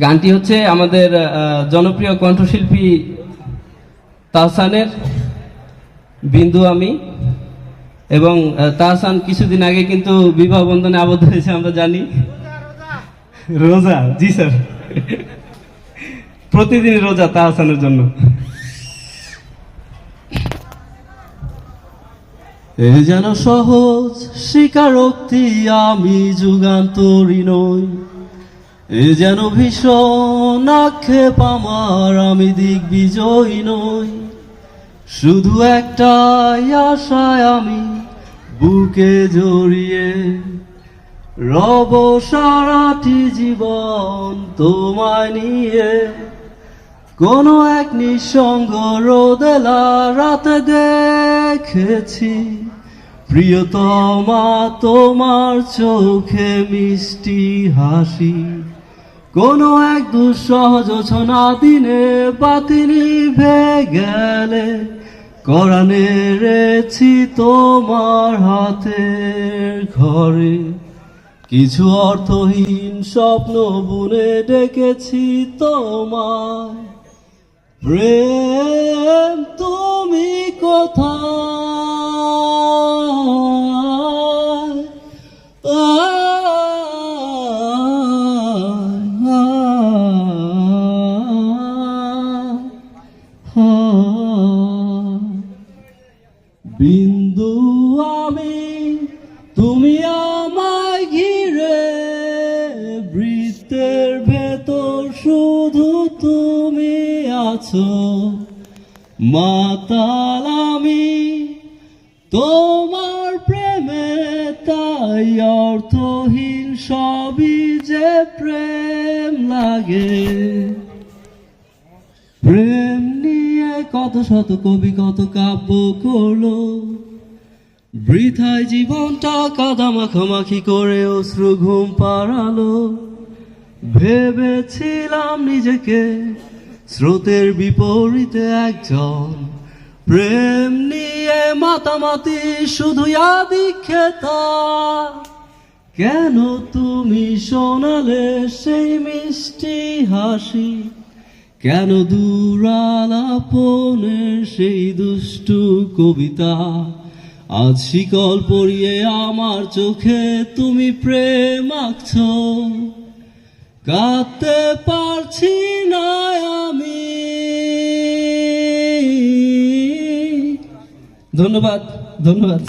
গানটি হচ্ছে আমাদের জনপ্রিয় কণ্ঠশিল্পী তাহসানের বিন্দু আমি। এবং তাহসান কিছুদিন আগে কিন্তু বিবাহ বন্ধনে আবদ্ধ হয়েছে আমরা জানি। রোজা, জি স্যার, প্রতিদিন রোজা তাহসানের জন্য। এ যেন সহজ স্বীকারোক্তি আমি যুগান্তরী নই, এ যেন ভীষণ আক্ষেপ আমার আমি দিগ্বিজয়ী নই। শুধু একটাই আশায় আমি বুকে জড়িয়ে রব সারাটি জীবন তোমায় নিয়ে। কোনো এক নিঃসঙ্গ রোদেলা রাতে দেখেছি প্রিয়তমা তোমার চোখে মিষ্টি হাসি। কোনো এক দুঃসহজ ছোনা দিনে বাতি নিভে গেলে কড়া নেড়েছি তোমার হাতের ঘরে। কিছু অর্থহীন স্বপ্ন বুনে ডেকেছি তোমায়। প্রেম তুমি কোথায়? বিন্দু আমি, তুমি আমায় ঘিরে, বৃত্তের ভেতর শুধু তুমি আছো। মাতাল আমি তোমার প্রেমে, তাই অর্থহীন সবই যে প্রেম লাগে। প্রেম নিয়ে কত শত কবি কত কাব্য করলো, বৃথায় জীবনটা কাদা মাখামাখি করে অশ্রু ঘুম পাড়ালো। ভেবেছিলাম নিজেকে স্রোতের বিপরীতে একজন, প্রেম নিয়ে মাতামাতি শুধু আদিক্ষেতা। কেন তুমি শোনালে সেই মিষ্টি হাসি? কেন দূরালাপনের সেই দুষ্টু কবিতা? আজ শিকল পরিয়ে আমার চোখে তুমি প্রেম আঁকছো। কাঁদতে পারছি না আমি। ধন্যবাদ, ধন্যবাদ।